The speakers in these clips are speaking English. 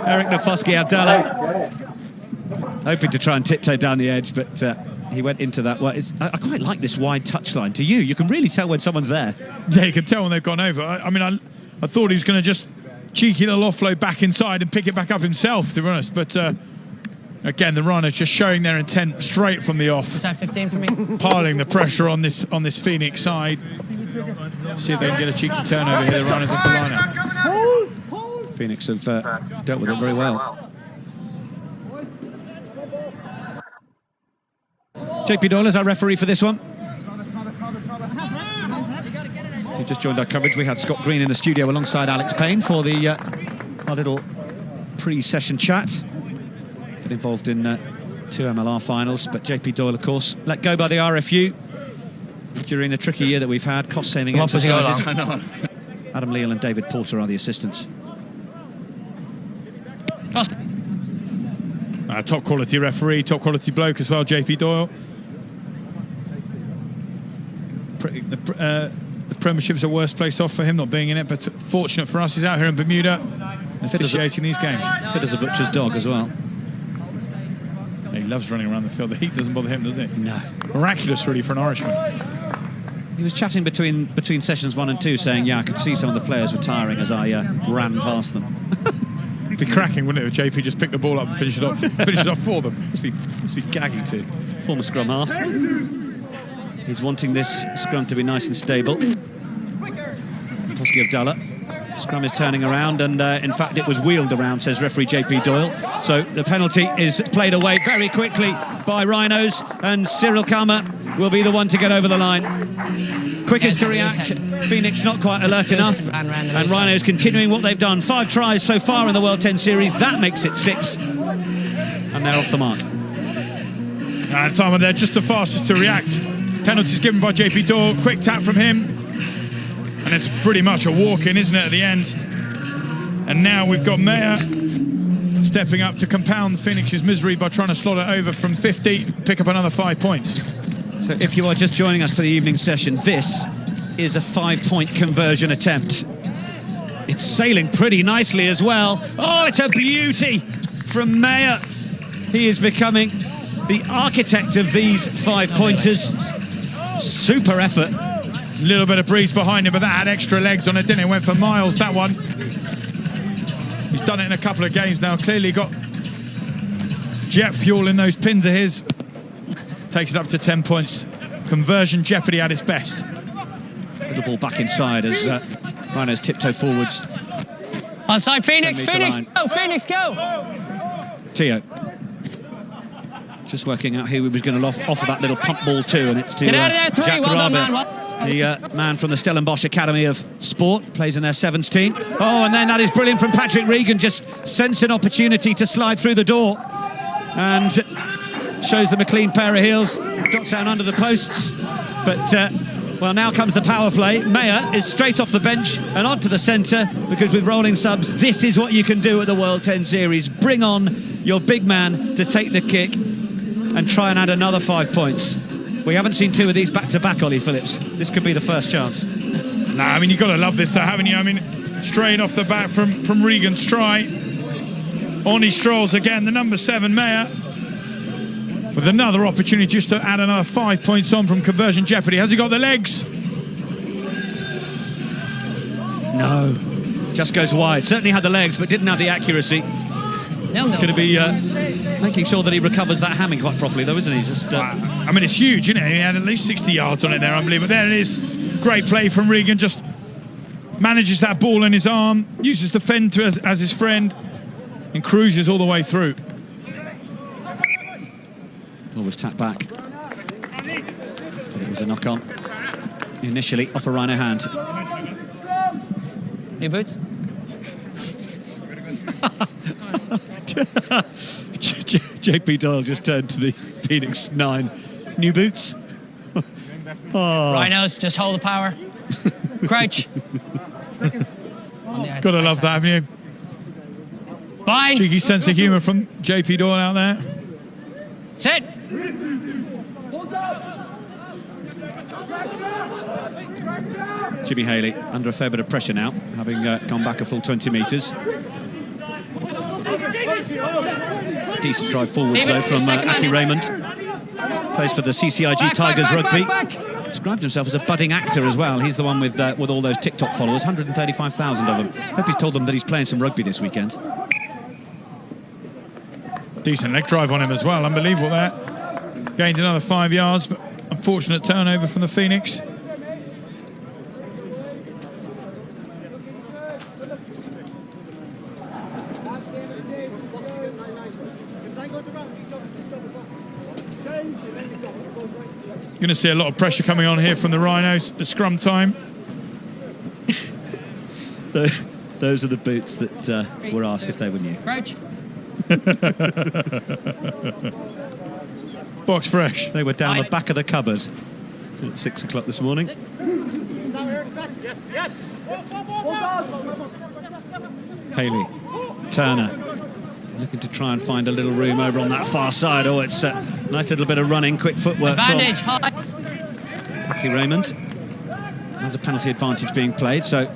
Eric Nafoski Abdallah, hoping to try and tiptoe down the edge, but he went into that. Well, I quite like this wide touchline. Do you? You can really tell when someone's there. Yeah, you can tell when they've gone over. I mean, I thought he was going to just cheeky little offload back inside and pick it back up himself, to be honest. But again, the Rhinos just showing their intent straight from the off. Is that 15 for me? Piling the pressure on this Phoenix side. See if they can get a cheeky turnover here. The Rhinos off the line. Phoenix have dealt with it very well. JP Doyle is our referee for this one. He just joined our coverage. We had Scott Green in the studio alongside Alex Payne for the our little pre-session chat. Get involved in 2 MLR finals, but JP Doyle, of course, let go by the RFU during the tricky year that we've had. Cost-saving exercises. Adam Leal and David Porter are the assistants. Top quality referee, top quality bloke as well, JP Doyle. The Premiership's a worse place off for him not being in it, but fortunate for us, he's out here in Bermuda officiating these games. Fit as a butcher's dog as well. He loves running around the field. The heat doesn't bother him, does it? No. Miraculous, really, for an Irishman. He was chatting between sessions 1 and 2, saying, "Yeah, I could see some of the players were tiring as I ran past them." It'd be cracking, wouldn't it, if JP just picked the ball up and finish it off for them? Must be gagging to. Former scrum half. He's wanting this scrum to be nice and stable. Toski Abdallah. Scrum is turning around, and in fact it was wheeled around, says referee JP Doyle. So the penalty is played away very quickly by Rhinos, and Cyril Kama will be the one to get over the line. Quickest to react. Phoenix not quite alert enough, and Rhinos continuing what they've done. 5 tries so far in the World 10 Series. That makes it 6, and they're off the mark. And Thama, they're just the fastest to react. Penalties given by JP Doyle. Quick tap from him, and it's pretty much a walk-in, isn't it, at the end? And now we've got Mayer stepping up to compound Phoenix's misery by trying to slot it over from 50, pick up another 5 points. So if you are just joining us for the evening session, this is a 5-point conversion attempt. It's sailing pretty nicely as well. Oh, it's a beauty from Mayer. He is becoming the architect of these 5-pointers. Super effort. A little bit of breeze behind him, but that had extra legs on it, didn't it? Went for miles, that one. He's done it in a couple of games now. Clearly got jet fuel in those pins of his. Takes it up to 10 points. Conversion jeopardy at its best. Little ball back inside as Rhinos tiptoe forwards. Onside Phoenix, Phoenix, go, Phoenix, go! Tio. Just working out who he was going to offer that little pump ball to, and it's to Get out of there, 3, Jack well done, Rabe, man. the man from the Stellenbosch Academy of Sport, plays in their 7s team. Oh, and then that is brilliant from Patrick Regan, just sensed an opportunity to slide through the door, and shows them a clean pair of heels, dots down under the posts, but well, now comes the power play. Mayer is straight off the bench and onto the centre, because with rolling subs, this is what you can do at the World 10 Series. Bring on your big man to take the kick and try and add another 5 points. We haven't seen 2 of these back-to-back, Ollie Phillips. This could be the first chance. Nah, I mean, you've got to love this, though, haven't you? I mean, straight off the bat from Regan's stride. On he strolls again, the number 7, Mayer, with another opportunity just to add another 5 points on from conversion jeopardy. Has he got the legs? No. Just goes wide. Certainly had the legs, but didn't have the accuracy. It's going to be making sure that he recovers that hammy quite properly, though, isn't he? Just. I mean, it's huge, isn't it? He had at least 60 yards on it there, unbelievable. There it is. Great play from Regan. Just manages that ball in his arm, uses the fend as his friend, and cruises all the way through. Always tapped back. But it was a knock-on. Initially, off a Rhino hand. New boots? JP Doyle just turned to the Phoenix 9. New boots? Oh. Rhinos, just hold the power. Crouch. Gotta love that, haven't you? Bind. Cheeky sense of humour from JP Doyle out there. Sit. Jimmy Haley under a fair bit of pressure now, having gone back a full 20 metres. Decent drive forwards, though, from Aki Raymond. Plays for the CCIG Tigers Rugby. Described himself as a budding actor as well. He's the one with all those TikTok followers, 135,000 of them. Hope he's told them that he's playing some rugby this weekend. Decent leg drive on him as well. Unbelievable there. Gained another 5 yards, but unfortunate turnover from the Phoenix. Going to see a lot of pressure coming on here from the Rhinos at scrum time. Those are the boots that were asked if they were new. Crouch. Box fresh. They were down the back of the cupboard at 6 o'clock this morning. Haley, Turner, looking to try and find a little room over on that far side. Oh, it's a nice little bit of running, quick footwork Advantage, from Aki Raymond. There's a penalty advantage being played, so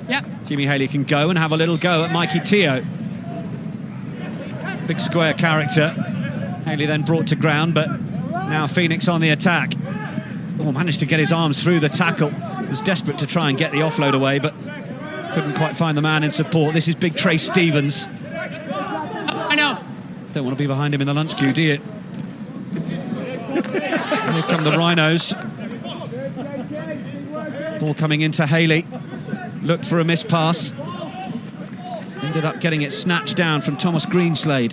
Jimmy Haley can go and have a little go at Mikey Teo. Big square character. Haley then brought to ground, but now Phoenix on the attack. Oh, managed to get his arms through the tackle. Was desperate to try and get the offload away, but couldn't quite find the man in support. This is big Trace Stevens. I know. Don't want to be behind him in the lunch queue, do you? Here come the Rhinos. Ball coming into Haley. Looked for a missed pass. Ended up getting it snatched down from Thomas Greenslade.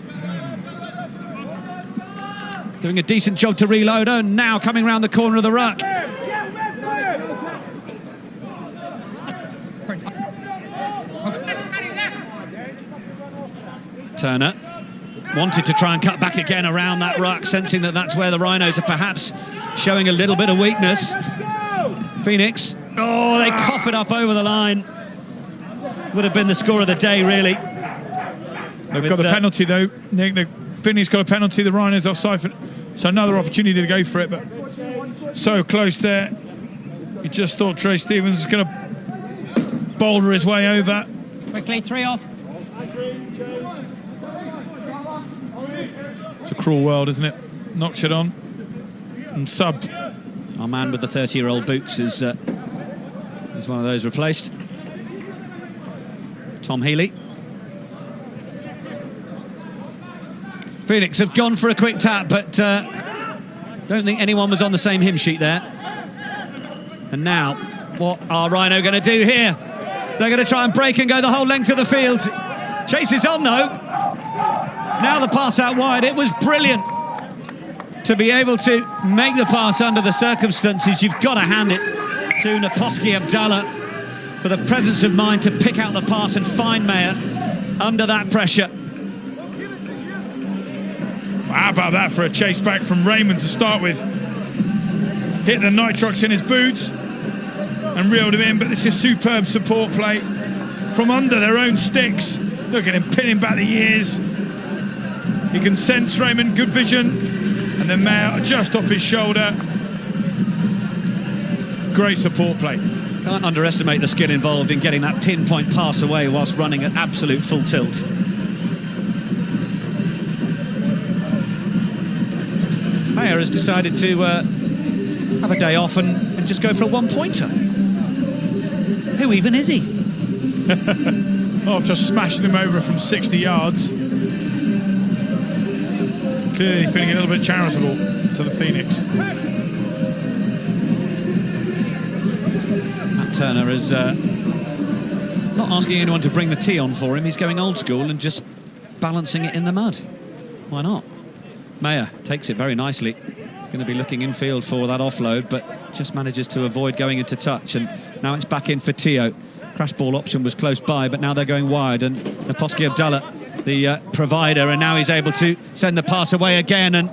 Doing a decent job to reload. Oh, now coming round the corner of the ruck. Turner wanted to try and cut back again around that ruck, sensing that that's where the Rhinos are perhaps showing a little bit of weakness. Phoenix, oh, they cough it up over the line. Would have been the score of the day, really. They've got the penalty, though. Nick, the Phoenix got a penalty, the Rhinos offside. So another opportunity to go for it, but so close there. You just thought Trace Stevens was going to boulder his way over. Quickly, 3 off. It's a cruel world, isn't it? Knocks it on and subbed. Our man with the 30-year-old boots is one of those replaced. Tom Healy. Phoenix have gone for a quick tap, but don't think anyone was on the same hymn sheet there. And now, what are Rhino going to do here? They're going to try and break and go the whole length of the field. Chase is on, though. Now the pass out wide. It was brilliant to be able to make the pass under the circumstances. You've got to hand it to Naposki Abdallah for the presence of mind to pick out the pass and find Mayer under that pressure. How about that for a chase back from Raymond to start with? Hit the nitrox in his boots and reeled him in, but this is superb support play from under their own sticks. Look at him pinning back the ears. He can sense Raymond, good vision, and then Mayer just off his shoulder. Great support play. Can't underestimate the skill involved in getting that pinpoint pass away whilst running at absolute full tilt. Mayer has decided to have a day off and just go for a one-pointer. Who even is he? After smashing him over from 60 yards. Clearly feeling a little bit charitable to the Phoenix. Matt Turner is not asking anyone to bring the tea on for him. He's going old school and just balancing it in the mud. Why not? Mayer takes it very nicely. He's going to be looking infield for that offload, but just manages to avoid going into touch. And now it's back in for Teo. Crash ball option was close by, but now they're going wide. And Naposki Abdallah, the provider, and now he's able to send the pass away again. And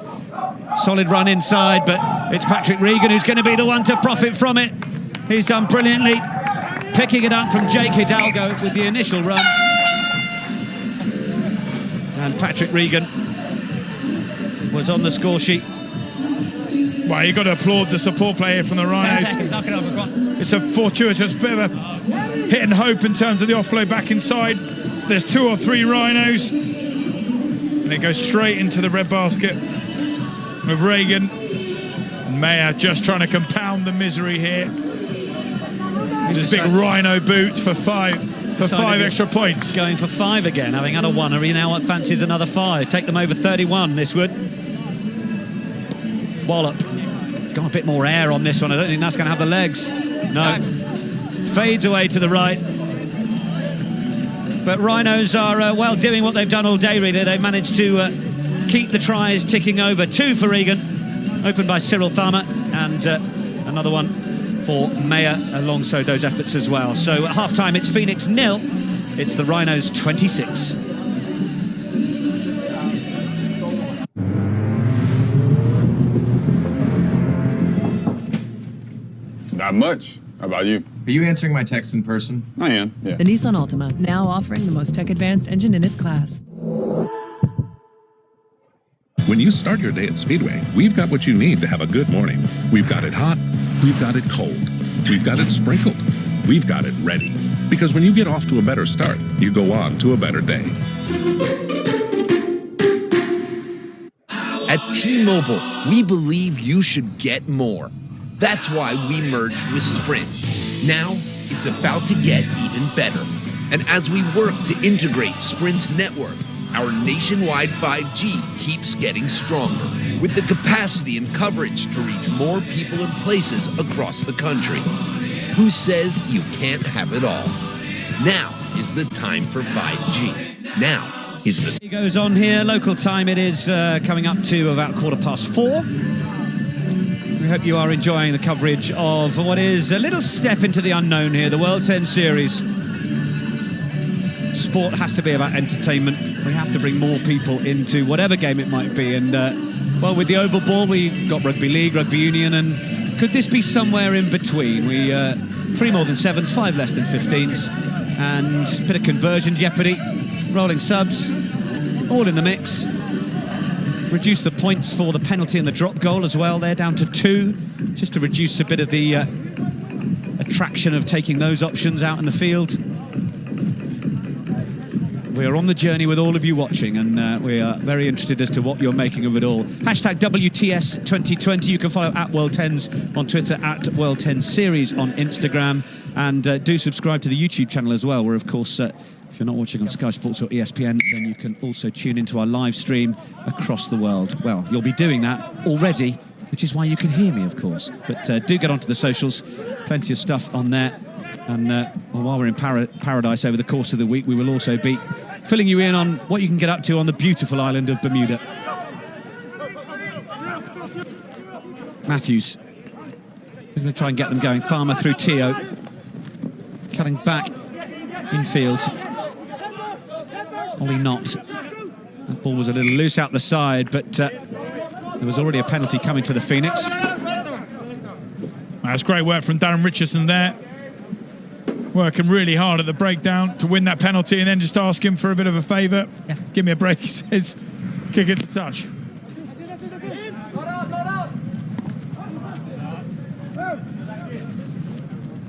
solid run inside, but it's Patrick Regan who's going to be the one to profit from it. He's done brilliantly, picking it up from Jake Hidalgo with the initial run. And Patrick Regan was on the score sheet. Well, you've got to applaud the support play here from the Rhinos. 10 seconds, knock it over, go on. It's a fortuitous bit of a hit and hope in terms of the offload back inside. There's 2 or 3 Rhinos. And it goes straight into the red basket of Regan. And Mayer just trying to compound the misery here. Just a big Rhino boot for five extra points. Going for 5 again, having had a 1. He now fancies another 5. Take them over 31, this would. Wallop. Got a bit more air on this one. I don't think that's going to have the legs. No. Fades away to the right. But Rhinos are, well, doing what they've done all day, really. They've managed to keep the tries ticking over. 2 for Regan, opened by Cyril Tharma, and another one for Mayer alongside those efforts as well. So at half-time, it's Phoenix 0. It's the Rhinos 26. Not much. How about you? Are you answering my text in person? I am, yeah. The Nissan Altima, now offering the most tech-advanced engine in its class. When you start your day at Speedway, we've got what you need to have a good morning. We've got it hot, we've got it cold, we've got it sprinkled, we've got it ready. Because when you get off to a better start, you go on to a better day. At T-Mobile, we believe you should get more. That's why we merged with Sprint. Now, it's about to get even better. And as we work to integrate Sprint's network, our nationwide 5G keeps getting stronger, with the capacity and coverage to reach more people and places across the country. Who says you can't have it all? Now is the time for 5G. Now is the... He goes on here. Local time, it is coming up to about 4:15. We hope you are enjoying the coverage of what is a little step into the unknown here, the World 10 Series. Sport has to be about entertainment. We have to bring more people into whatever game it might be. And, well, with the oval ball, we've got rugby league, rugby union, and could this be somewhere in between? 3 more than 7s, 5 less than 15s, and a bit of conversion jeopardy, rolling subs, all in the mix. Reduce the points for the penalty and the drop goal as well. They're down to 2, just to reduce a bit of the attraction of taking those options out in the field. We are on the journey with all of you watching, and we are very interested as to what you're making of it all. Hashtag WTS 2020. You can follow at World 10s on Twitter, at World 10 Series on Instagram, and do subscribe to the YouTube channel as well, where, of course, if you're not watching on Sky Sports or ESPN, then you can also tune into our live stream across the world. Well, you'll be doing that already, which is why you can hear me, of course. But do get onto the socials. Plenty of stuff on there. And well, while we're in paradise over the course of the week, we will also be filling you in on what you can get up to on the beautiful island of Bermuda. Matthews. We're going to try and get them going. Farmer through Teo. Cutting back infield. Ollie Knott. That ball was a little loose out the side, but there was already a penalty coming to the Phoenix. That's great work from Darren Richardson there. Working really hard at the breakdown to win that penalty, and then just ask him for a bit of a favour. Yeah. Give me a break, he says. Kick it to touch.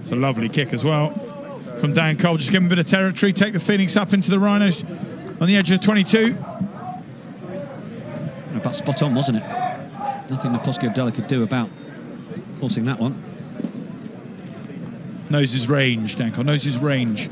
It's a lovely kick as well from Dan Cole. Just give him a bit of territory, take the Phoenix up into the Rhinos on the edge of 22. About spot on, wasn't it? Nothing Naposki Abdullah could do about forcing that one. Knows his range, Dan Cole, knows his range.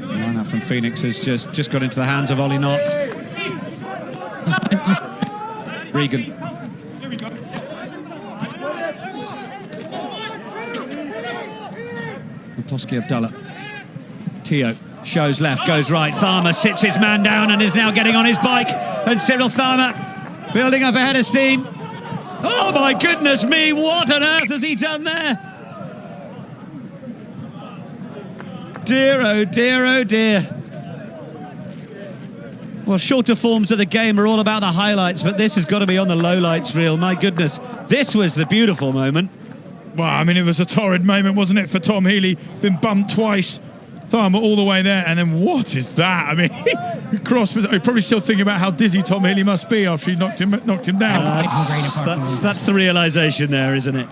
Line from Phoenix has just got into the hands of Ollie Knott. Regan. Naposki Abdullah. Teo shows left, goes right. Tharma sits his man down and is now getting on his bike. And Cyril Tharma building up a head of steam. Oh my goodness me, what on earth has he done there? Dear, oh dear, oh dear. Well, shorter forms of the game are all about the highlights, but this has got to be on the lowlights reel. My goodness, this was the beautiful moment. Well, I mean, it was a torrid moment, wasn't it, for Tom Healy? Been bumped twice thumb all the way there, and then what is that? I mean, Cross was probably still thinking about how dizzy Tom Healy must be after he knocked him down. That's the realisation there, isn't it?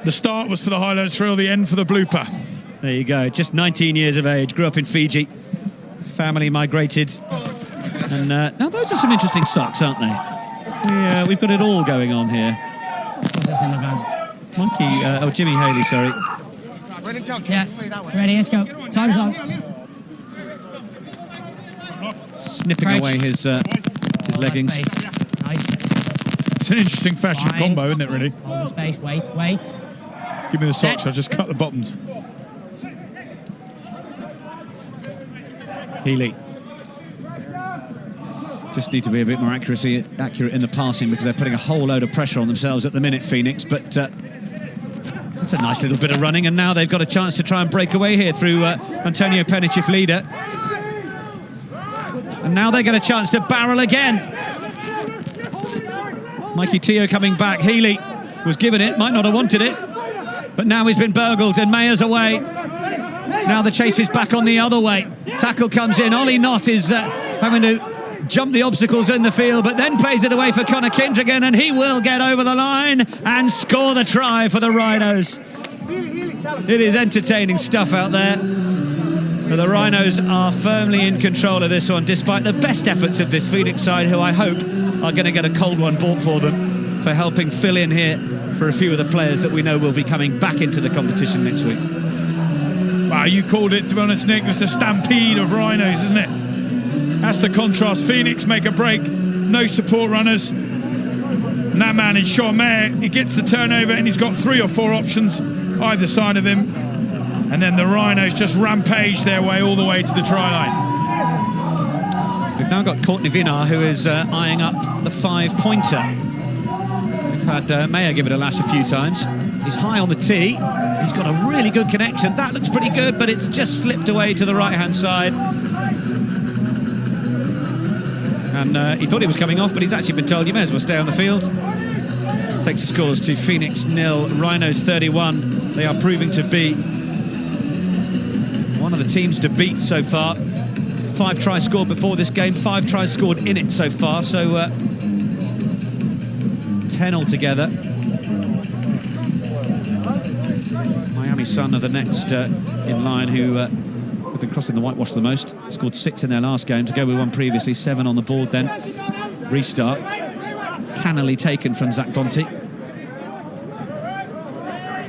The start was for the highlights reel, the end for the blooper. There you go. Just 19 years of age, grew up in Fiji, family migrated, and now those are some interesting socks, aren't they? We've got it all going on here. What's this in the van? Jimmy Haley, sorry. Yeah, ready, let's go. Time's on. Snipping away his leggings. Nice space. It's an interesting fashion combo, isn't it, really? Hold the space, wait. Give me the socks, I'll just cut the bottoms. Healy. Just need to be a bit more accurate in the passing because they're putting a whole load of pressure on themselves at the minute, Phoenix, but that's a nice little bit of running, and now they've got a chance to try and break away here through Antonio Penechiflida. And now they get a chance to barrel again. Mikey Teo coming back. Healy was given it, might not have wanted it, but now he's been burgled and Mayer's away. Now the chase is back on the other way. Tackle comes in. Ollie Knott is having to jump the obstacles in the field, but then plays it away for Conor Kindrigan, and he will get over the line and score the try for the Rhinos. It is entertaining stuff out there. But the Rhinos are firmly in control of this one, despite the best efforts of this Phoenix side, who I hope are going to get a cold one bought for them for helping fill in here for a few of the players that we know will be coming back into the competition next week. Wow, you called it, to be honest, Nick. It's a stampede of Rhinos, isn't it? That's the contrast. Phoenix make a break, no support runners. And that man is Sean Mayer. He gets the turnover and he's got 3 or 4 options either side of him. And then the Rhinos just rampage their way all the way to the try line. We've now got Courtney Vinar, who is eyeing up the 5-pointer. We've had Mayer give it a lash a few times. He's high on the tee. He's got a really good connection. That looks pretty good, but it's just slipped away to the right-hand side. And he thought he was coming off, but he's actually been told you may as well stay on the field. Takes the scores to Phoenix 0, Rhinos 31. They are proving to be one of the teams to beat so far. 5 tries scored before this game, 5 tries scored in it so far, so 10 altogether. Miami Sun are the next in line, who have been crossing the whitewash the most. Scored 6 in their last game to go with 1 previously, 7 on the board then. Restart. Cannily taken from Zach Bonte.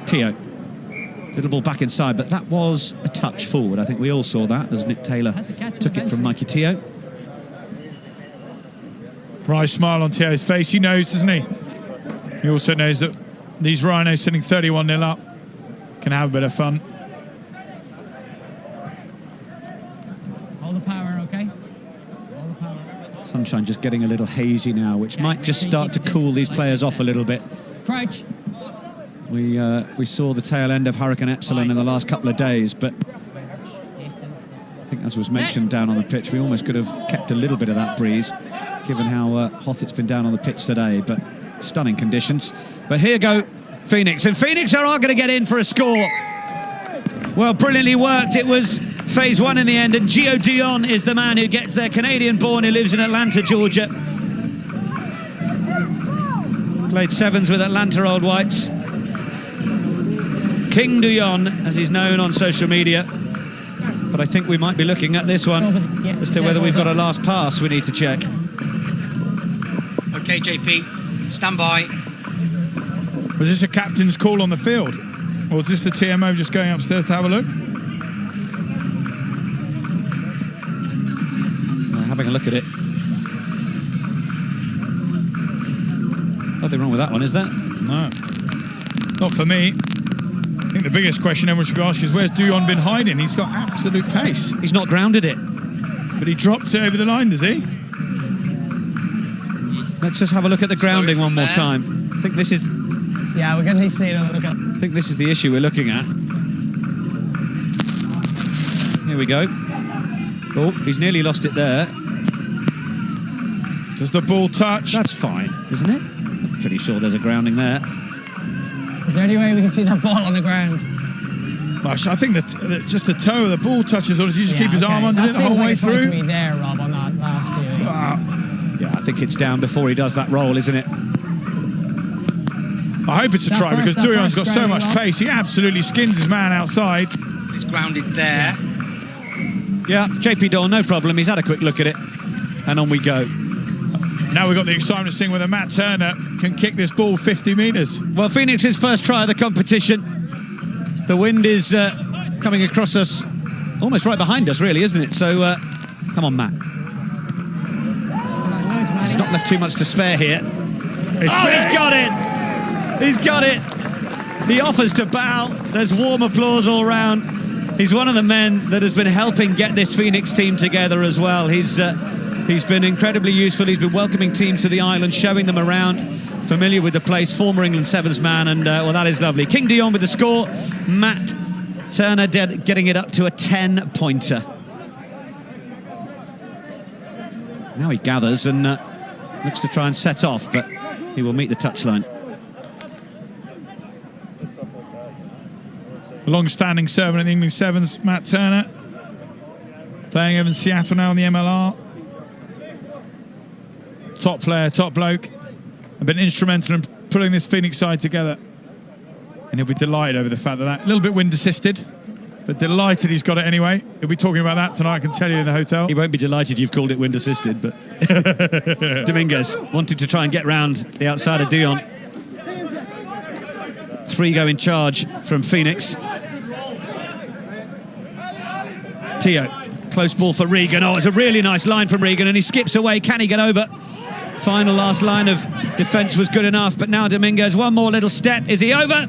Teo. Little ball back inside, but that was a touch forward. I think we all saw that as Nick Taylor took it from Mikey Teo. Bright smile on Teo's face. He knows, doesn't he? He also knows that these Rhinos sitting 31-0 up can have a bit of fun. Hold the power, okay? Hold the power. Sunshine just getting a little hazy now, which might just start to cool these players off a little bit. Crouch. We saw the tail end of Hurricane Epsilon in the last couple of days, but I think, as was mentioned down on the pitch, we almost could have kept a little bit of that breeze, given how hot it's been down on the pitch today. But stunning conditions. But here go Phoenix, and Phoenix are going to get in for a score. Well, brilliantly worked. It was phase 1 in the end, and Gio Dion is the man who gets there. Canadian-born, who lives in Atlanta, Georgia. Played 7s with Atlanta Old Whites. King Dion, as he's known on social media. But I think we might be looking at this one as to whether we've got a last pass we need to check. Okay, JP, stand by. Was this a captain's call on the field? Or was this the TMO just going upstairs to have a look? Having a look at it. Nothing wrong with that one, is there? No. Not for me. I think the biggest question everyone should be asking is, where's Dion been hiding? He's got absolute pace. He's not grounded it. But he dropped it over the line, does he? Let's just have a look at the grounding one more time. I think this is... Yeah, we're going to see it. Look at. I think this is the issue we're looking at. Here we go. Oh, he's nearly lost it there. Does the ball touch? That's fine, isn't it? I'm pretty sure there's a grounding there. Is there any way we can see that ball on the ground? I think that just the toe of the ball touches, or does he just keep his arm under it the whole way through? To me there, Rob, on that last few. Yeah, I think it's down before he does that roll, isn't it? I hope it's a try because Douillon's got so much pace. He absolutely skins his man outside. He's grounded there. Yeah, JP Dawn, no problem. He's had a quick look at it. And on we go. Now we've got the excitement of seeing whether Matt Turner can kick this ball 50 metres. Well, Phoenix's first try of the competition. The wind is coming across us, almost right behind us, really, isn't it? So, come on, Matt. He's not left too much to spare here. He's got it! He's got it! He offers to bow. There's warm applause all round. He's one of the men that has been helping get this Phoenix team together as well. He's been incredibly useful. He's been welcoming teams to the island, showing them around, familiar with the place, former England Sevens man, and well, that is lovely. King Dion with the score. Matt Turner getting it up to a 10-pointer. Now he gathers and looks to try and set off, but he will meet the touchline. Long-standing servant in the England Sevens, Matt Turner, playing over in Seattle now in the MLR. Top player, top bloke, and been instrumental in pulling this Phoenix side together. And he'll be delighted over the fact that a little bit wind assisted, but delighted he's got it anyway. He'll be talking about that tonight, I can tell you, in the hotel. He won't be delighted you've called it wind assisted, but Dominguez wanted to try and get round the outside of Dion. 3 go in charge from Phoenix. Tio, close ball for Regan. Oh, it's a really nice line from Regan, and he skips away. Can he get over? Final last line of defence was good enough, but now Dominguez, one more little step. Is he over?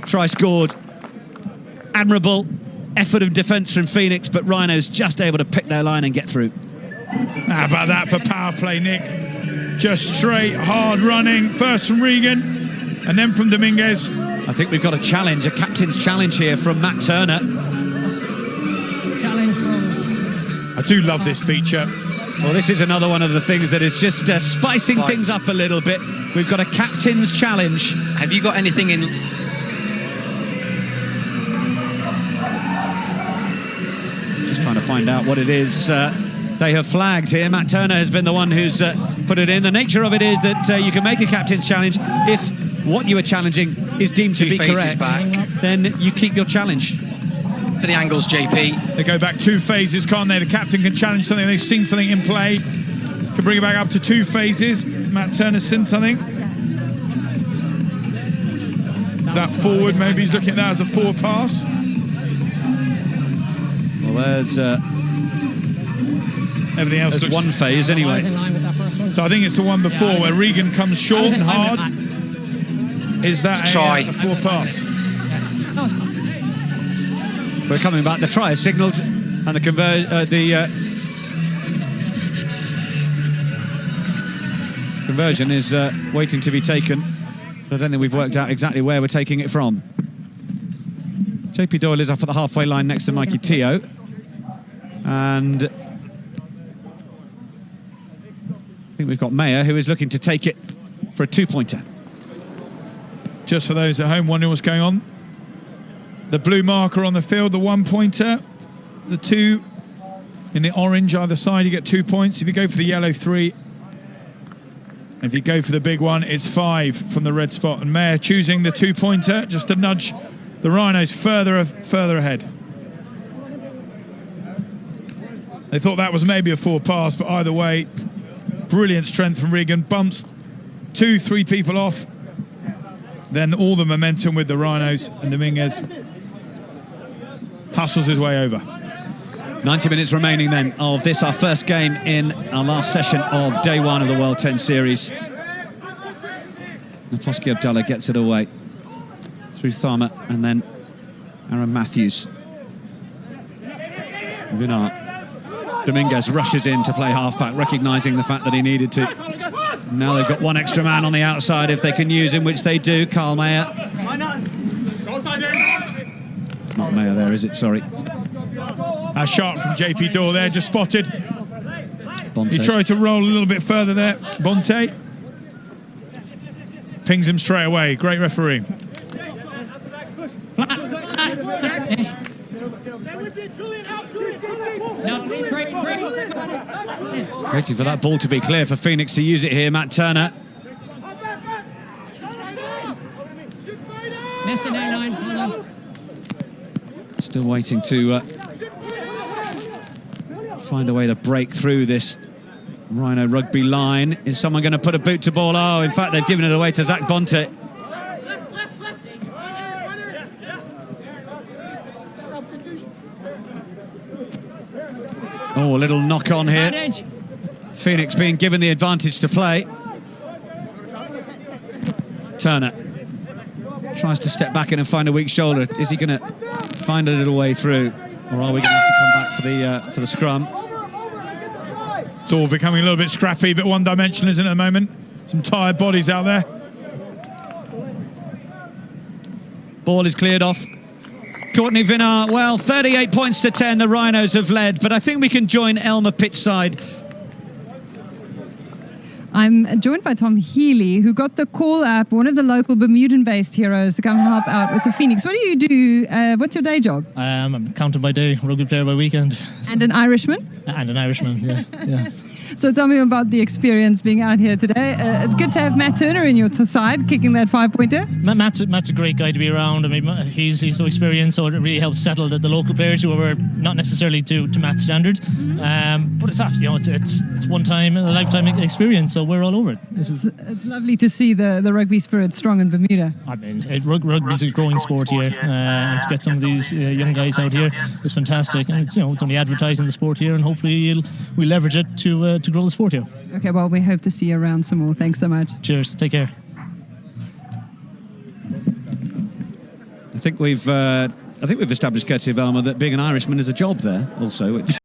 Try scored. Admirable effort of defence from Phoenix, but Rhinos just able to pick their line and get through. How about that for power play, Nick? Just straight, hard running. First from Regan, and then from Dominguez. I think we've got a challenge, a captain's challenge here from Matt Turner. I do love this feature. Well, this is another one of the things that is just spicing things up a little bit. We've got a captain's challenge. Have you got anything in... Just trying to find out what it is they have flagged here. Matt Turner has been the one who's put it in. The nature of it is that you can make a captain's challenge if what you are challenging is deemed to be correct. Then you keep your challenge. For the angles, JP. They go back 2 phases, can't they? The captain can challenge something. They've seen something in play. Can bring it back up to 2 phases. Matt Turner's seen something. Is that forward? Maybe he's looking at that as a forward pass. Well, there's... everything else looks... one phase anyway. So I think it's the one before where Regan comes short and hard. Is that a forward pass? We're coming back. The try is signalled, and the conversion is waiting to be taken. But I don't think we've worked out exactly where we're taking it from. JP Doyle is up at the halfway line next to Mikey Tio, and I think we've got Mayer, who is looking to take it for a 2-pointer. Just for those at home wondering what's going on, the blue marker on the field, the 1-pointer, the 2 in the orange either side, you get 2 points. If you go for the yellow, 3. If you go for the big one, it's 5 from the red spot. And Mayer choosing the 2-pointer just to nudge the Rhinos further ahead. They thought that was maybe a forward pass, but either way, brilliant strength from Regan. Bumps 2-3 people off. Then all the momentum with the Rhinos, and Dominguez hustles his way over. 90 minutes remaining then of this, our first game in our last session of day 1 of the World 10 Series. Natoski Abdullah gets it away through Tharma, and then Aaron Matthews. Vinar. Dominguez rushes in to play halfback, recognising the fact that he needed to. And now they've got one extra man on the outside if they can use him, which they do. Carl Mayer. It's not Mayer there, is it? Sorry. A shot from JP Doyle there, just spotted. Bonte. He tried to roll a little bit further there. Bonte pings him straight away. Great referee. Waiting for that ball to be clear for Phoenix to use it here, Matt Turner. Missed an A9. Hold on. Still waiting to find a way to break through this Rhino rugby line. Is someone going to put a boot to ball? Oh, in fact, they've given it away to Zach Bonte. Oh, a little knock on here. Phoenix being given the advantage to play. Turner tries to step back in and find a weak shoulder. Is he going to find a little way through, or are we going to have to come back for the scrum? It's all becoming a little bit scrappy, but one-dimensional, isn't it, at the moment? Some tired bodies out there. Ball is cleared off. Courtney Vinard, well, 38 points to 10, the Rhinos have led, but I think we can join Elmer pitchside. I'm joined by Tom Healy, who got the call up, one of the local Bermudan-based heroes, to come help out with the Phoenix. What do you do? What's your day job? I'm an accountant by day, rugby player by weekend. And an Irishman? And an Irishman, yeah. Yes. So tell me about the experience being out here today. It's good to have Matt Turner in your side, kicking that 5-pointer. Matt's a great guy to be around. I mean, he's so experienced, so it really helps settle the local players who are not necessarily to Matt's standard. But it's actually, it's one time in a lifetime experience, so we're all over it. It's lovely to see the rugby spirit strong in Bermuda. I mean, rugby's a growing sport here, and to get some of these young guys out here is fantastic. And it's only advertising the sport here, and hopefully we leverage it to grow the sport here. Okay, well, we hope to see you around some more. Thanks so much. Cheers. Take care. I think we've established, courtesy of Elmer, that being an Irishman is a job there also, which